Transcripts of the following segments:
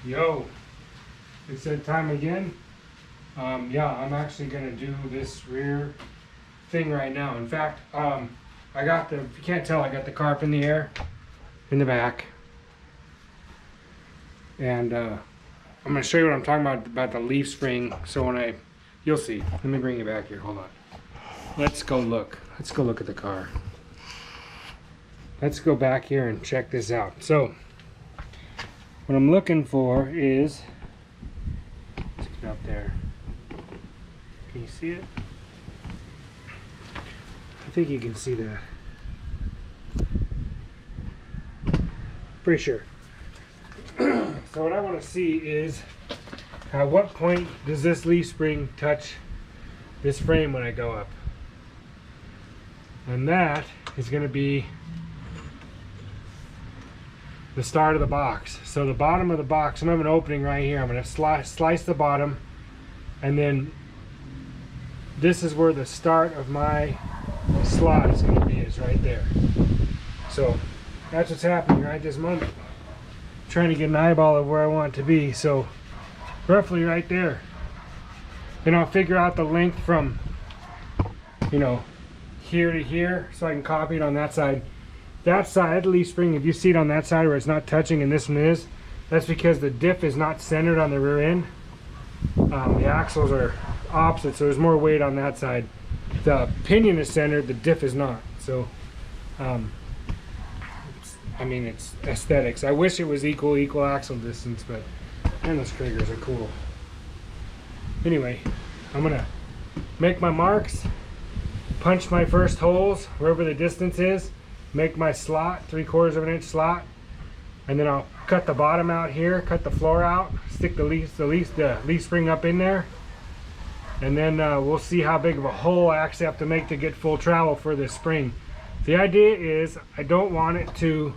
Yo, it's that time again. Yeah, I'm actually gonna do this rear thing right now. In fact, I got the, if you can't tell, I got the car up in the air, in the back. And I'm gonna show you what I'm talking about the leaf spring. So when you'll see. Let me bring you back here, hold on. Let's go look at the car. Let's go back here and check this out. So, what I'm looking for is, let's get up there. Can you see it? I think you can see that. Pretty sure. So what I want to see is, at what point does this leaf spring touch this frame when I go up? And that is going to be the start of the box. So the bottom of the box, I'm going to have an opening right here. I'm going to slice the bottom, and then this is where the start of my slot is going to be, is right there. So that's what's happening right this moment. Trying to get an eyeball of where I want it to be. So roughly right there. Then I'll figure out the length from, you know, here to here, so I can copy it on that side. That side leaf spring, if you see it on that side where it's not touching and this one is, that's because the diff is not centered on the rear end. The axles are opposite, so there's more weight on that side. The pinion is centered, the diff is not. So, I mean, it's aesthetics. I wish it was equal axle distance, but man, those triggers are cool. Anyway, I'm gonna make my marks, punch my first holes wherever the distance is, make my slot, 3/4 of an inch slot, and then I'll cut the bottom out here, cut the floor out, stick the leaf spring up in there, and then we'll see how big of a hole I actually have to make to get full travel for this spring. The idea is I don't want it to,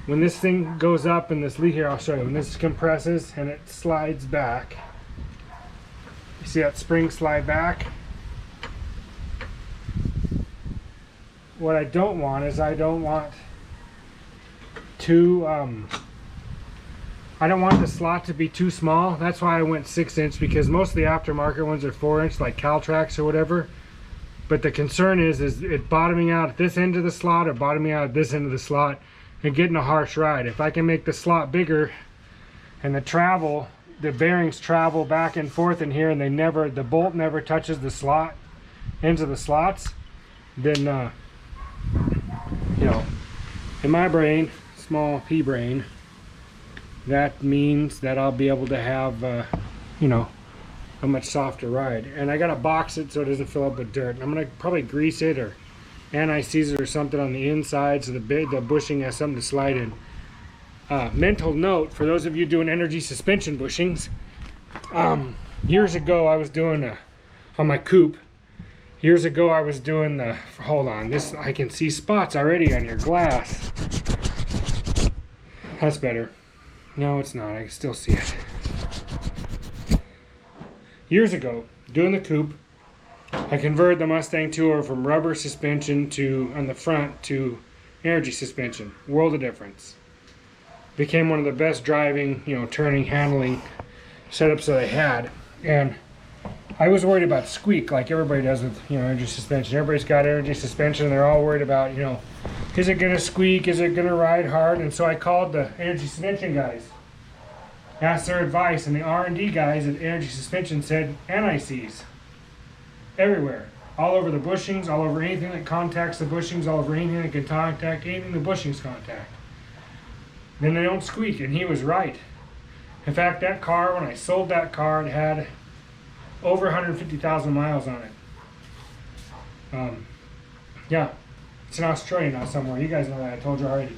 when this thing goes up and this leaf here, I'll show you, when this compresses and it slides back, you see that spring slide back? What I don't want is I don't want the slot to be too small. That's why I went 6-inch, because most of the aftermarket ones are 4-inch, like Caltrax or whatever. But the concern is it bottoming out at this end of the slot or bottoming out at this end of the slot and getting a harsh ride. If I can make the slot bigger and the bearings travel back and forth in here, and the bolt never touches the slot, ends of the slots, then you know, in my brain, small p brain, that means that I'll be able to have you know, a much softer ride. And I gotta box it so it doesn't fill up with dirt. I'm gonna probably grease it or anti-seize it or something on the inside so the bushing has something to slide in. Mental note for those of you doing energy suspension bushings, years ago I was doing on my coupe. Years ago I was doing hold on, this, I can see spots already on your glass. That's better. No, it's not, I can still see it. Years ago, doing the coupe, I converted the Mustang Tourer from rubber suspension on the front to energy suspension. World of difference. Became one of the best driving, you know, turning, handling setups that I had. And I was worried about squeak, like everybody does with, you know, energy suspension. Everybody's got energy suspension, and they're all worried about, you know, is it gonna squeak? Is it gonna ride hard? And so I called the energy suspension guys, asked their advice, and the R&D guys at energy suspension said anti-seize everywhere, all over the bushings, all over anything that contacts the bushings, all over anything that can contact anything the bushings contact. Then they don't squeak, and he was right. In fact, that car, when I sold that car, it had over 150,000 miles on it. Yeah, it's in Australia now somewhere. You guys know that, I told you already.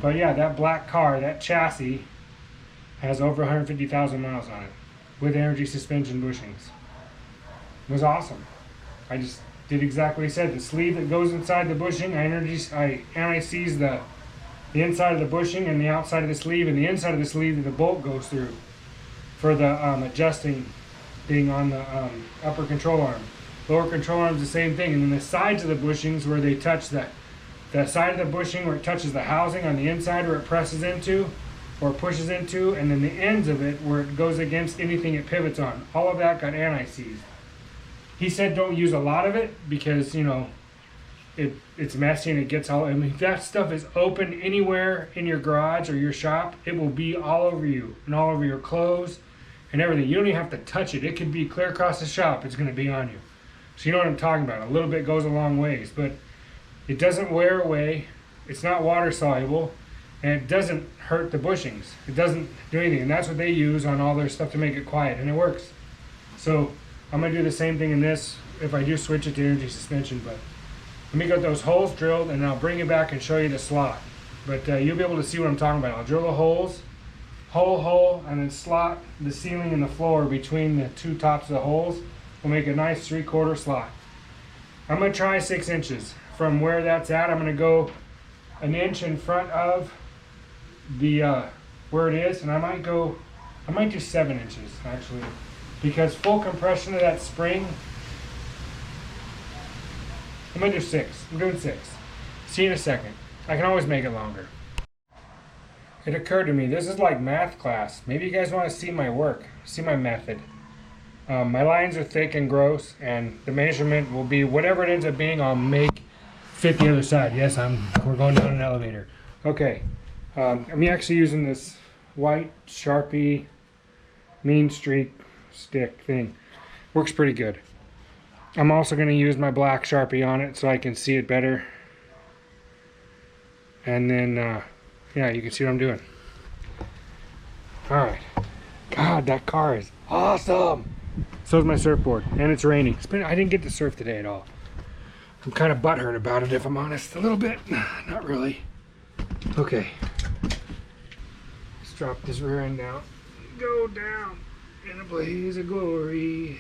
But yeah, that black car, that chassis, has over 150,000 miles on it with energy suspension bushings. It was awesome. I just did exactly what he said. The sleeve that goes inside the bushing, I anti-seize the inside of the bushing and the outside of the sleeve, and the inside of the sleeve that the bolt goes through for the adjusting being on the upper control arm. Lower control arm is the same thing, and then the sides of the bushings where they touch the side of the bushing where it touches the housing on the inside where it presses into, or pushes into, and then the ends of it where it goes against anything it pivots on. All of that got anti-seized. He said don't use a lot of it because, you know, it's messy and it gets all, I mean, if that stuff is open anywhere in your garage or your shop, it will be all over you and all over your clothes and everything. You don't even have to touch it. It could be clear across the shop. It's going to be on you. So you know what I'm talking about. A little bit goes a long ways, but it doesn't wear away. It's not water soluble, and it doesn't hurt the bushings. It doesn't do anything, and that's what they use on all their stuff to make it quiet, and it works. So I'm going to do the same thing in this if I do switch it to energy suspension, but let me get those holes drilled, and I'll bring it back and show you the slot. But you'll be able to see what I'm talking about. I'll drill the holes, hole, and then slot the ceiling and the floor between the two tops of the holes. We'll make a nice 3/4 slot. I'm going to try 6 inches. From where that's at, I'm going to go 1 inch in front of the where it is, and I might do 7 inches actually, because full compression of that spring, I'm going to do 6. I'm doing 6. See you in a second. I can always make it longer. It occurred to me, this is like math class. Maybe you guys want to see my work, see my method. My lines are thick and gross, and the measurement will be whatever it ends up being. I'll make fit the other side. Yes, we're going down an elevator. Okay, I'm actually using this white Sharpie mean streak stick thing. Works pretty good. I'm also going to use my black Sharpie on it so I can see it better. And then, yeah, you can see what I'm doing. Alright. God, that car is awesome! So is my surfboard, and it's raining. I didn't get to surf today at all. I'm kind of butthurt about it, if I'm honest. A little bit. Not really. Okay. Let's drop this rear end down. Go down in a blaze of glory.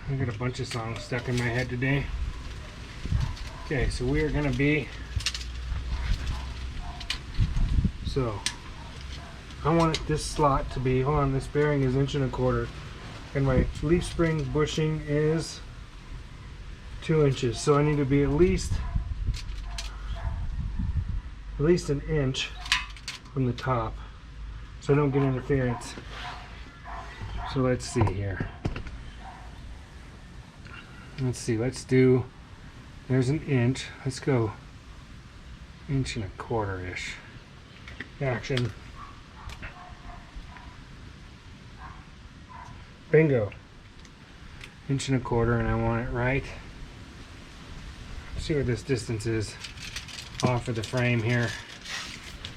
I got a bunch of songs stuck in my head today. Okay, so we are going to be... So, I want this slot to be, hold on, this bearing is 1.25 inches, and my leaf spring bushing is 2 inches. So I need to be at least 1 inch from the top, so I don't get interference. So let's see here. Let's see, let's do, there's 1 inch. Let's go 1.25 inches-ish. Action. Bingo. 1.25 inches, and I want it right. Let's see what this distance is off of the frame here.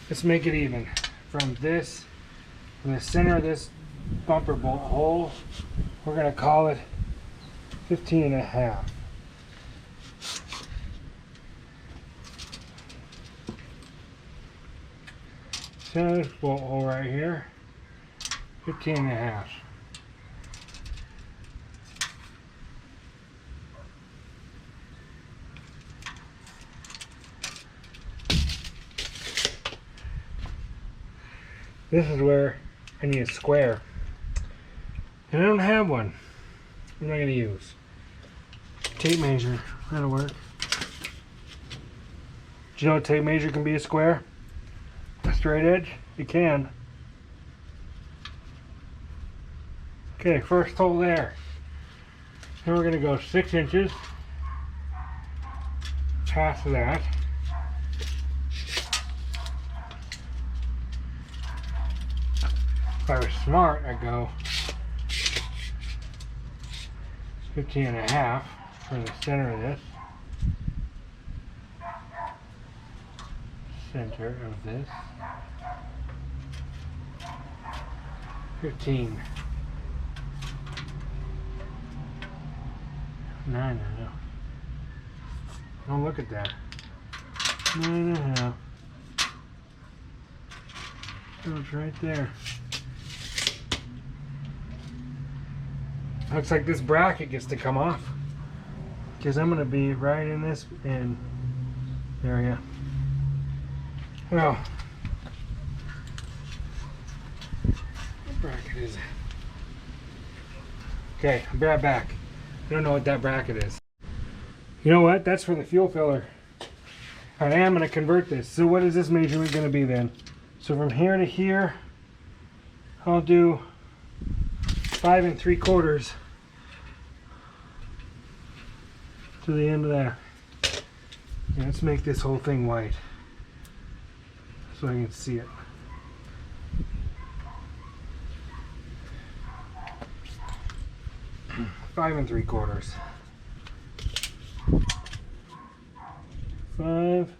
Let's make it even. From the center of this bumper bolt hole, we're going to call it 15.5. Center bolt hole right here, 15.5. This is where I need a square, and I don't have one. I'm not going to use tape measure. That'll work. Do you know a tape measure can be a square? A straight edge? It can. Okay, first hole there. Then we're going to go 6 inches past that. If I was smart, I'd go 15.5 for the center of this. Center of this. 15. 9.5. Oh, look at that. 9.5. So it's right there. Looks like this bracket gets to come off, because I'm going to be right in this end area. Well, what bracket is it? Okay, I'll be right back. I don't know what that bracket is. You know what? That's for the fuel filler. I am going to convert this. So what is this measurement going to be then? So from here to here, I'll do 5 3/4 to the end of that. Yeah, let's make this whole thing white so I can see it. Five and 3/4. 5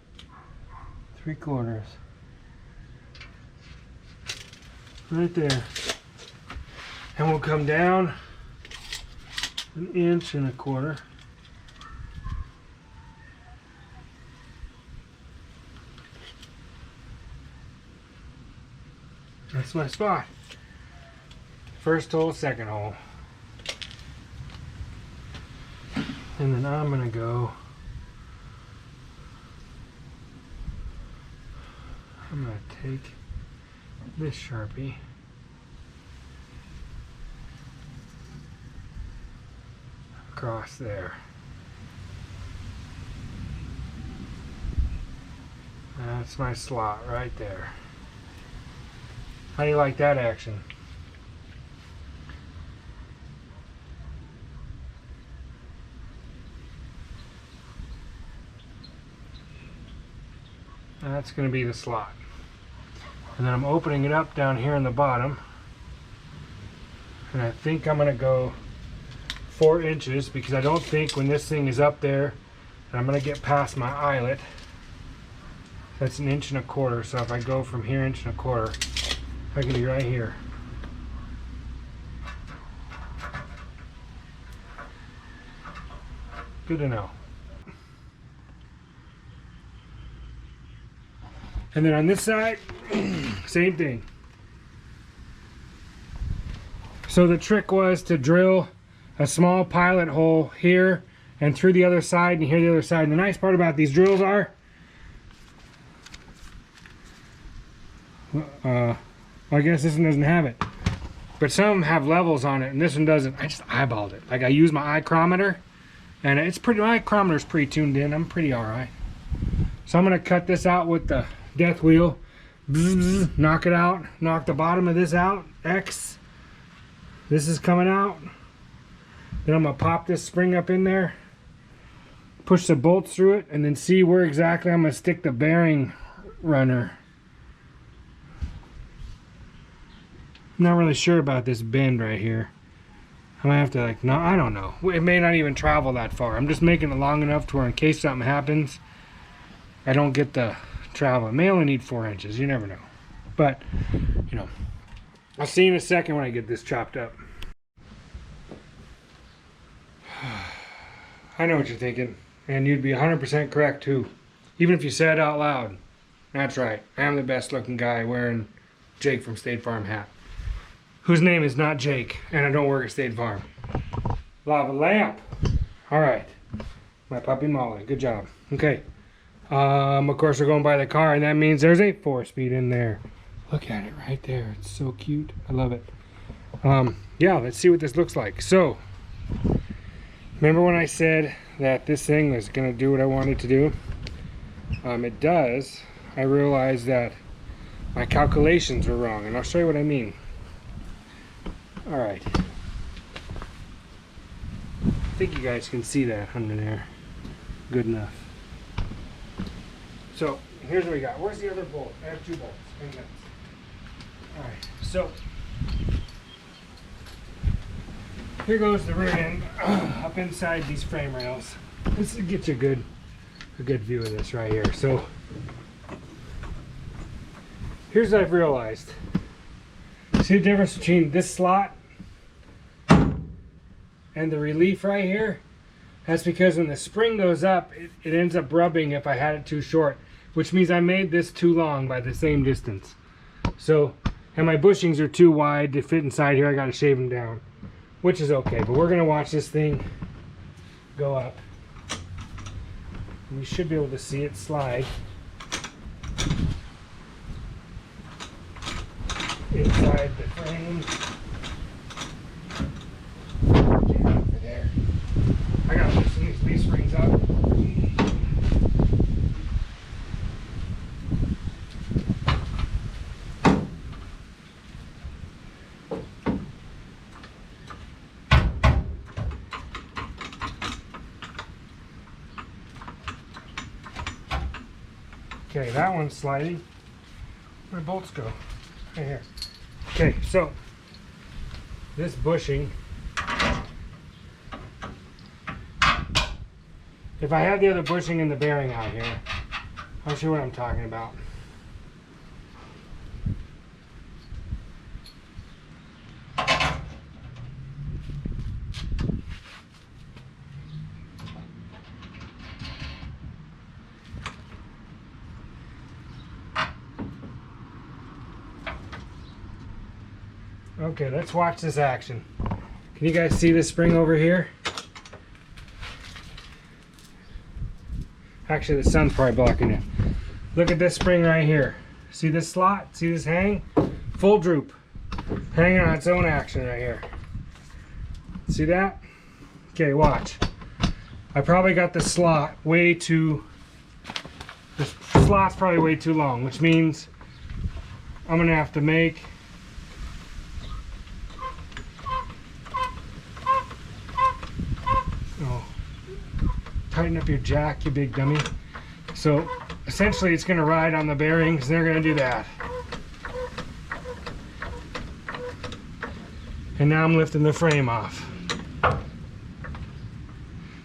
3/4. Right there. And we'll come down 1 1/4 inches. That's my spot. First hole, second hole. And then I'm gonna go, I'm gonna take this Sharpie across there. That's my slot right there. How do you like that action? That's going to be the slot. And then I'm opening it up down here in the bottom. And I think I'm going to go 4 inches because I don't think when this thing is up there that I'm going to get past my eyelet. That's 1 1/4 inches. So if I go from here 1 1/4 inches, I can be right here. Good to know. And then on this side, same thing. So the trick was to drill a small pilot hole here and through the other side and here the other side. And the nice part about these drills are, I guess this one doesn't have it, but some of them have levels on it and this one doesn't. I just eyeballed it. Like I use my ichrometer and it's pretty, my ichrometer's pretty tuned in. I'm pretty all right. So I'm gonna cut this out with the death wheel. Bzz, bzz, knock it out, knock the bottom of this out, X. This is coming out. Then I'm gonna pop this spring up in there, push the bolts through it, and then see where exactly I'm gonna stick the bearing runner. I'm not really sure about this bend right here. I might have to like, no, I don't know. It may not even travel that far. I'm just making it long enough to where in case something happens, I don't get the travel. It may only need 4 inches. You never know. But, you know, I'll see you in a second when I get this chopped up. I know what you're thinking. And you'd be 100% correct too. Even if you said it out loud. That's right. I am the best looking guy wearing Jake from State Farm hat. Whose name is not Jake. And I don't work at State Farm. Lava lamp. Alright. My puppy Molly. Good job. Okay. Of course we're going by the car and that means there's a 4-speed in there. Look at it right there. It's so cute. I love it. Yeah, let's see what this looks like. So, remember when I said that this thing was going to do what I wanted to do? It does. I realized that my calculations were wrong and I'll show you what I mean. Alright. I think you guys can see that under there. Good enough. So here's what we got. Where's the other bolt? I have 2 bolts. Alright, so here goes the rear end up inside these frame rails. This will get you a good view of this right here. So here's what I've realized. See the difference between this slot and the relief right here? That's because when the spring goes up, it ends up rubbing if I had it too short, which means I made this too long by the same distance. So, and my bushings are too wide to fit inside here. I got to shave them down, which is okay. But we're going to watch this thing go up. And we should be able to see it slide inside the frame. Over there. I got to loosen these springs up. Okay, that one's sliding. Where the bolts go? Right here. Okay, so this bushing, if I have the other bushing in the bearing out here, I'll show you what I'm talking about. Okay, let's watch this action. Can you guys see this spring over here? Actually, the sun's probably blocking it. Look at this spring right here. See this slot? See this hang? Full droop. Hanging on its own action right here. See that? Okay, watch. I probably got the slot way too... This slot's probably way too long, which means I'm going to have to make... Tighten up your jack, you big dummy. So essentially it's going to ride on the bearings. They're going to do that. And now I'm lifting the frame off.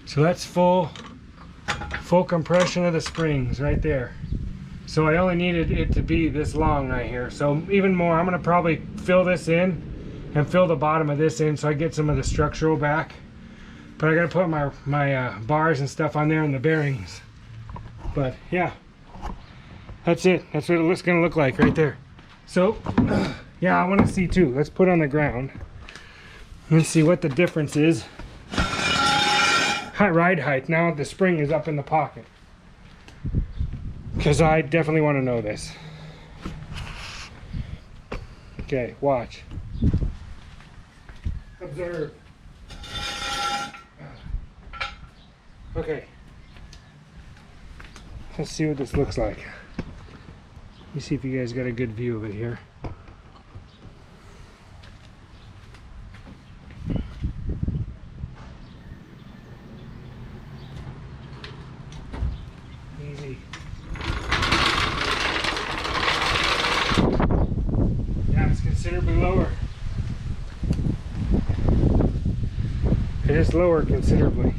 So that's full compression of the springs right there. So I only needed it to be this long right here. So even more, I'm going to probably fill this in and fill the bottom of this in so I get some of the structural back. But I gotta put my bars and stuff on there and the bearings. But yeah, that's it. That's what it's gonna look like right there. So yeah, I want to see too. Let's put it on the ground. Let's see what the difference is. Ride height. Now the spring is up in the pocket. Because I definitely want to know this. Okay, watch. Observe. Okay, let's see what this looks like. Let me see if you guys got a good view of it here. Easy. Yeah, it's considerably lower. It is lower considerably.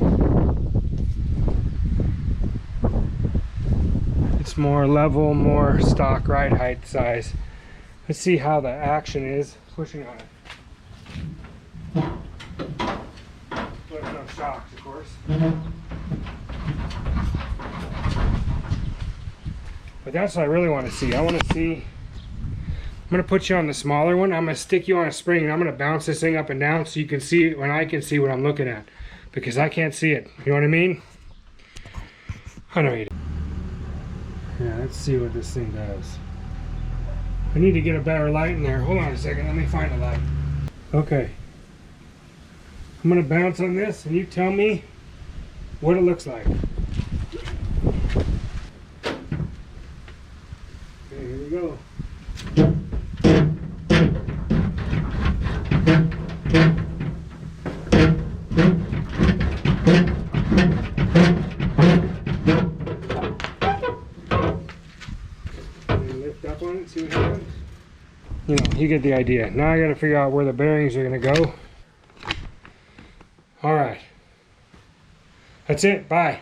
It's more level, more stock ride height size. Let's see how the action is pushing on it. With no shocks, of course. But that's what I really want to see. I want to see. I'm going to put you on the smaller one. I'm going to stick you on a spring and I'm going to bounce this thing up and down so you can see it when I can see what I'm looking at. Because I can't see it. You know what I mean? I know you do. Yeah, let's see what this thing does. I need to get a better light in there. Hold on a second, let me find a light. Okay. I'm gonna bounce on this and you tell me what it looks like. Okay, here we go. Up on it, see what happens. You know, you get the idea. Now I got to figure out where the bearings are going to go. All right. That's it. Bye.